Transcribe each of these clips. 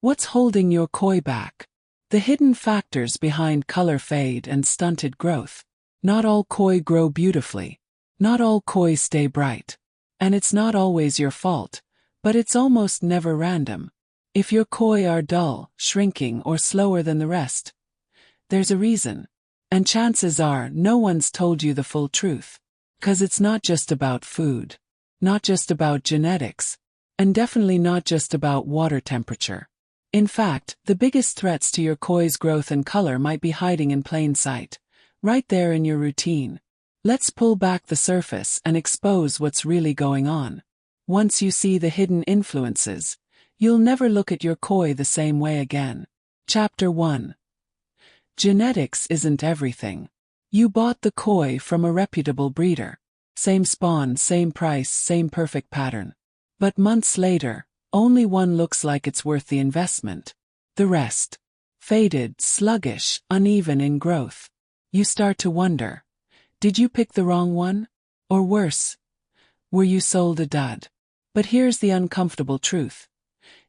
What's holding your koi back? The hidden factors behind color fade and stunted growth. Not all koi grow beautifully. Not all koi stay bright. And it's not always your fault, but it's almost never random. If your koi are dull, shrinking, or slower than the rest, there's a reason. And chances are no one's told you the full truth. 'Cause it's not just about food. Not just about genetics. And definitely not just about water temperature. In fact, the biggest threats to your koi's growth and color might be hiding in plain sight, right there in your routine. Let's pull back the surface and expose what's really going on. Once you see the hidden influences, you'll never look at your koi the same way again. Chapter 1. Genetics isn't everything. You bought the koi from a reputable breeder. Same spawn, same price, same perfect pattern. But months later, only one looks like it's worth the investment. The rest, faded, sluggish, uneven in growth. You start to wonder, did you pick the wrong one? Or worse, were you sold a dud? But here's the uncomfortable truth.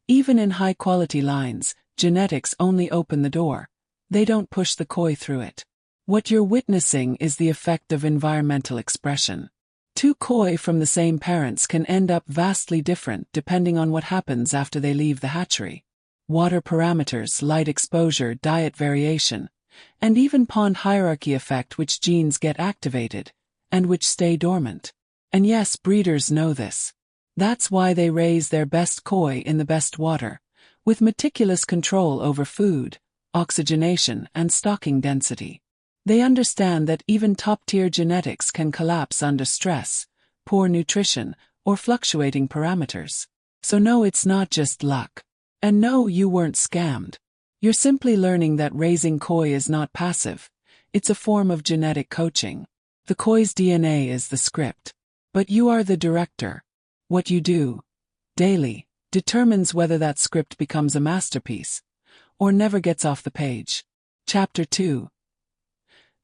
Even in high-quality lines, genetics only open the door. They don't push the koi through it. What you're witnessing is the effect of environmental expression. Two koi from the same parents can end up vastly different depending on what happens after they leave the hatchery. Water parameters, light exposure, diet variation, and even pond hierarchy affect which genes get activated, and which stay dormant. And yes, breeders know this. That's why they raise their best koi in the best water, with meticulous control over food, oxygenation, and stocking density. They understand that even top-tier genetics can collapse under stress, poor nutrition, or fluctuating parameters. So no, it's not just luck. And no, you weren't scammed. You're simply learning that raising koi is not passive. It's a form of genetic coaching. The koi's DNA is the script. But you are the director. What you do, daily, determines whether that script becomes a masterpiece, or never gets off the page. Chapter 2.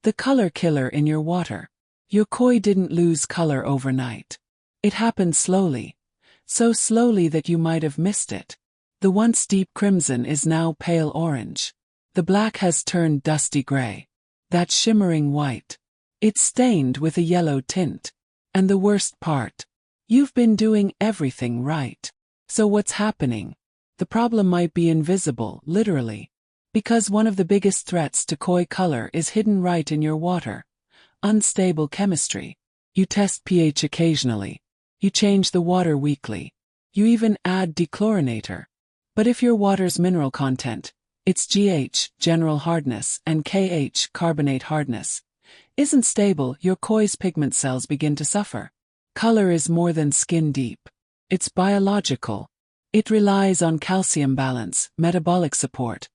The color killer in your water. Your koi didn't lose color overnight. It happened slowly. So slowly that you might have missed it. The once deep crimson is now pale orange. The black has turned dusty gray. That shimmering white, it's stained with a yellow tint. And the worst part, you've been doing everything right. So what's happening? The problem might be invisible, literally. Because one of the biggest threats to koi color is hidden right in your water. Unstable chemistry. You test pH occasionally. You change the water weekly. You even add dechlorinator. But if your water's mineral content, its GH, general hardness, and KH, carbonate hardness, isn't stable, your koi's pigment cells begin to suffer. Color is more than skin deep. It's biological. It relies on calcium balance, metabolic support,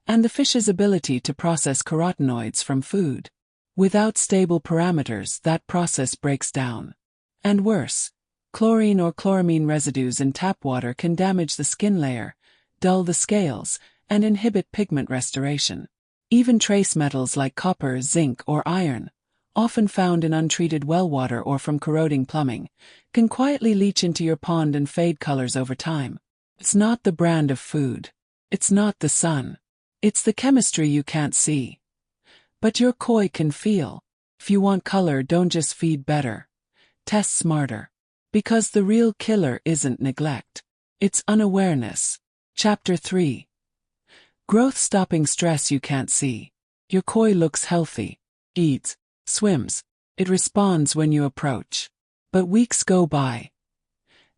and the fish's ability to process carotenoids from food. Without stable parameters, that process breaks down. And worse, chlorine or chloramine residues in tap water can damage the skin layer, dull the scales, and inhibit pigment restoration. Even trace metals like copper, zinc, or iron, often found in untreated well water or from corroding plumbing, can quietly leach into your pond and fade colors over time. It's not the brand of food. It's not the sun. It's the chemistry you can't see. But your koi can feel. If you want color, don't just feed better. Test smarter. Because the real killer isn't neglect. It's unawareness. Chapter 3. Growth-stopping stress you can't see. Your koi looks healthy. Eats. Swims. It responds when you approach. But weeks go by.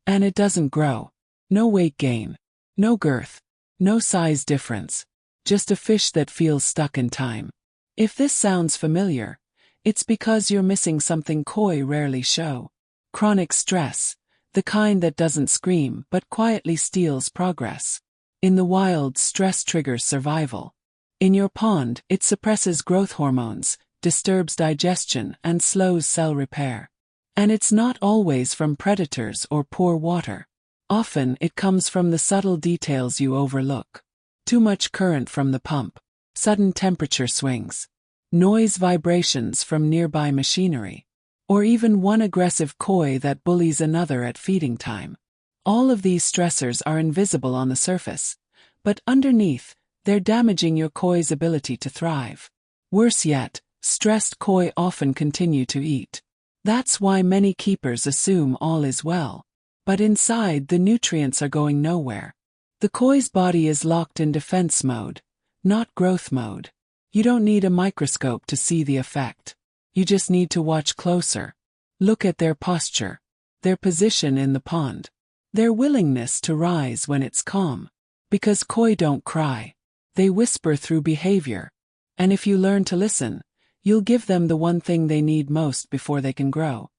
And it doesn't grow. No weight gain. No girth. No size difference. Just a fish that feels stuck in time. If this sounds familiar, it's because you're missing something koi rarely show. Chronic stress. The kind that doesn't scream but quietly steals progress. In the wild, stress triggers survival. In your pond, it suppresses growth hormones, disturbs digestion, and slows cell repair. And it's not always from predators or poor water. Often it comes from the subtle details you overlook. Too much current from the pump. Sudden temperature swings. Noise vibrations from nearby machinery. Or even one aggressive koi that bullies another at feeding time. All of these stressors are invisible on the surface, But underneath, they're damaging your koi's ability to thrive. Worse yet, stressed koi often continue to eat. That's why many keepers assume all is well. But inside, the nutrients are going nowhere. The koi's body is locked in defense mode, not growth mode. You don't need a microscope to see the effect. You just need to watch closer. Look at their posture, their position in the pond, their willingness to rise when it's calm. Because koi don't cry. They whisper through behavior. And if you learn to listen, you'll give them the one thing they need most before they can grow.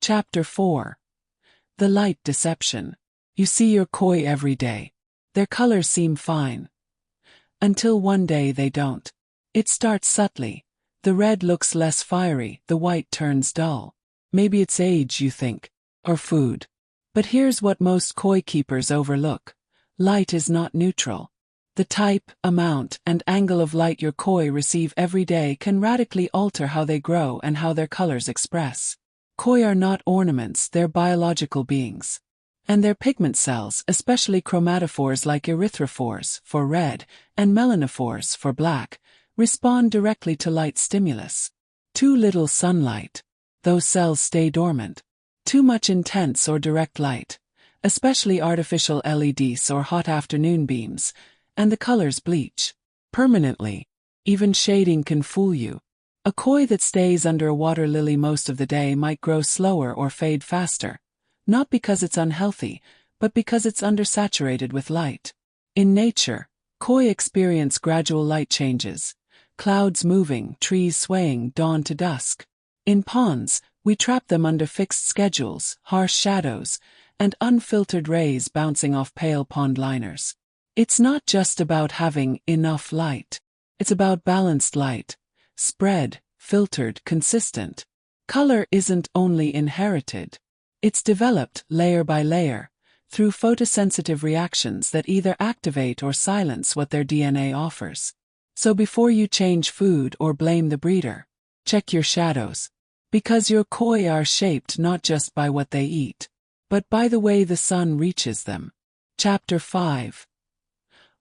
Chapter 4. The light deception. You see your koi every day. Their colors seem fine. Until one day they don't. It starts subtly. The red looks less fiery, the white turns dull. Maybe it's age, you think, or food. But here's what most koi keepers overlook. Light is not neutral. The type, amount, and angle of light your koi receive every day can radically alter how they grow and how their colors express. Koi are not ornaments, they're biological beings. And their pigment cells, especially chromatophores like erythrophores for red and melanophores for black, respond directly to light stimulus. Too little sunlight. Those cells stay dormant. Too much intense or direct light, especially artificial LEDs or hot afternoon beams, and the colors bleach. Permanently. Even shading can fool you. A koi that stays under a water lily most of the day might grow slower or fade faster. Not because it's unhealthy, but because it's undersaturated with light. In nature, koi experience gradual light changes. Clouds moving, trees swaying, dawn to dusk. In ponds, we trap them under fixed schedules, harsh shadows, and unfiltered rays bouncing off pale pond liners. It's not just about having enough light. It's about balanced light. Spread, filtered, consistent. Color isn't only inherited. It's developed, layer by layer, through photosensitive reactions that either activate or silence what their DNA offers. So before you change food or blame the breeder, check your shadows. Because your koi are shaped not just by what they eat, but by the way the sun reaches them. Chapter 5.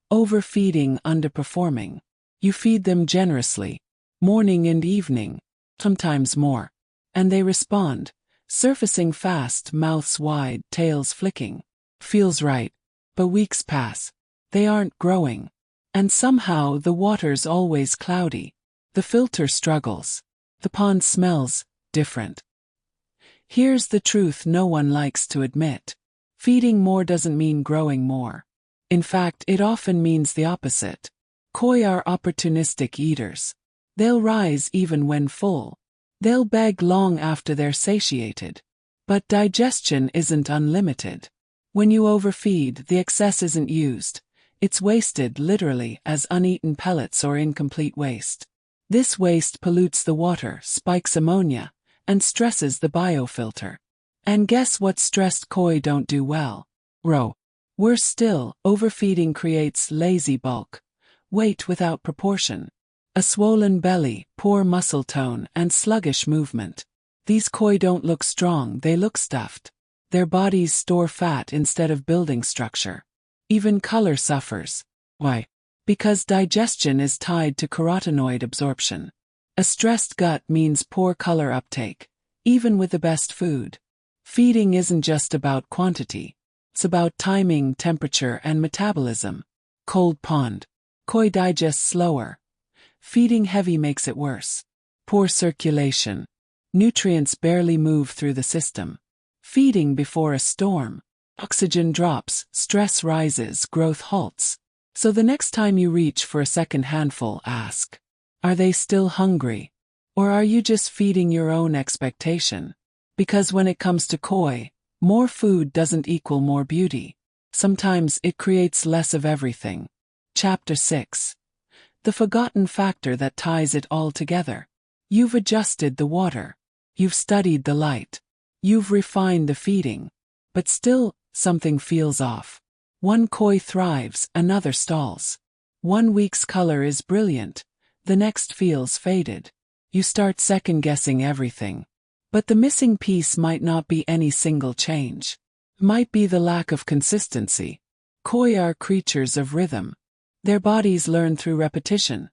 Overfeeding, underperforming. You feed them generously, morning and evening, sometimes more. And they respond, surfacing fast, mouths wide, tails flicking. Feels right. But weeks pass. They aren't growing. And somehow the water's always cloudy. The filter struggles. The pond smells different. Here's the truth no one likes to admit. Feeding more doesn't mean growing more. In fact, it often means the opposite. Koi are opportunistic eaters. They'll rise even when full. They'll beg long after they're satiated. But digestion isn't unlimited. When you overfeed, the excess isn't used. It's wasted literally as uneaten pellets or incomplete waste. This waste pollutes the water, spikes ammonia, and stresses the biofilter. And guess what stressed koi don't do well? Grow. Worse still, overfeeding creates lazy bulk, weight without proportion. A swollen belly, poor muscle tone, and sluggish movement. These koi don't look strong, they look stuffed. Their bodies store fat instead of building structure. Even color suffers. Why? Because digestion is tied to carotenoid absorption. A stressed gut means poor color uptake, even with the best food. Feeding isn't just about quantity. It's about timing, temperature, and metabolism. Cold pond. Koi digest slower. Feeding heavy makes it worse. Poor circulation. Nutrients barely move through the system. Feeding before a storm. Oxygen drops, stress rises, growth halts. So the next time you reach for a second handful, ask, are they still hungry? Or are you just feeding your own expectation? Because when it comes to koi, more food doesn't equal more beauty. Sometimes it creates less of everything. Chapter 6. The forgotten factor that ties it all together. You've adjusted the water. You've studied the light. You've refined the feeding. But still, something feels off. One koi thrives, another stalls. One week's color is brilliant, the next feels faded. You start second-guessing everything. But the missing piece might not be any single change. It might be the lack of consistency. Koi are creatures of rhythm. Their bodies learn through repetition.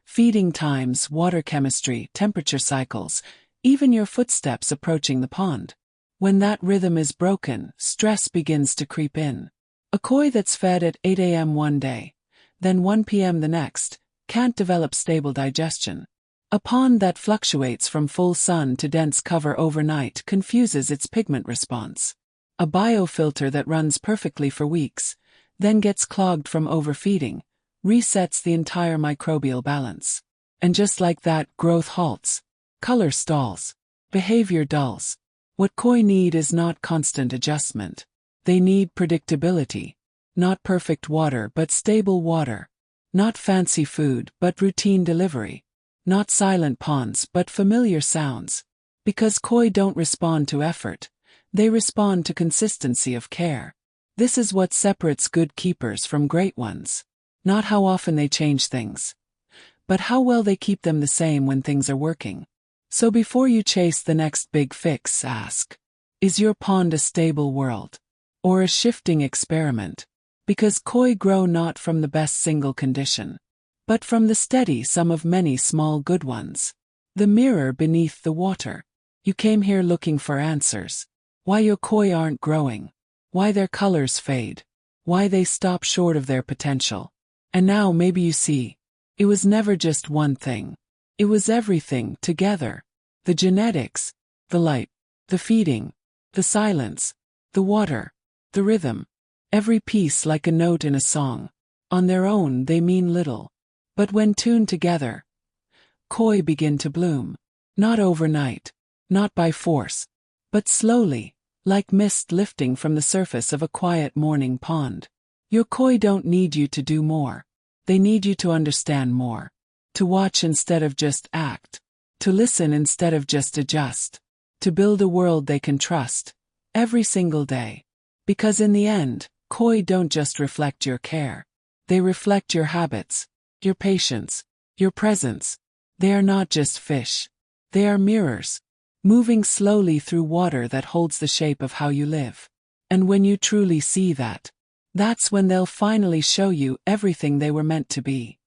Feeding times, water chemistry, temperature cycles, even your footsteps approaching the pond. When that rhythm is broken, stress begins to creep in. A koi that's fed at 8 a.m. one day, then 1 p.m. the next, can't develop stable digestion. A pond that fluctuates from full sun to dense cover overnight confuses its pigment response. A biofilter that runs perfectly for weeks, then gets clogged from overfeeding, resets the entire microbial balance. And just like that, growth halts. Color stalls. Behavior dulls. What koi need is not constant adjustment. They need predictability. Not perfect water but stable water. Not fancy food but routine delivery. Not silent ponds but familiar sounds. Because koi don't respond to effort. They respond to consistency of care. This is what separates good keepers from great ones. Not how often they change things, but how well they keep them the same when things are working. So before you chase the next big fix, ask, is your pond a stable world? Or a shifting experiment? Because koi grow not from the best single condition, but from the steady sum of many small good ones. The mirror beneath the water. You came here looking for answers. Why your koi aren't growing. Why their colors fade. Why they stop short of their potential. And now maybe you see. It was never just one thing. It was everything together. The genetics, the light, the feeding, the silence, the water, the rhythm. Every piece like a note in a song. On their own they mean little. But when tuned together, koi begin to bloom. Not overnight, not by force, but slowly, like mist lifting from the surface of a quiet morning pond. Your koi don't need you to do more. They need you to understand more. To watch instead of just act. To listen instead of just adjust. To build a world they can trust. Every single day. Because in the end, koi don't just reflect your care. They reflect your habits, your patience, your presence. They are not just fish. They are mirrors. Moving slowly through water that holds the shape of how you live. And when you truly see that, that's when they'll finally show you everything they were meant to be.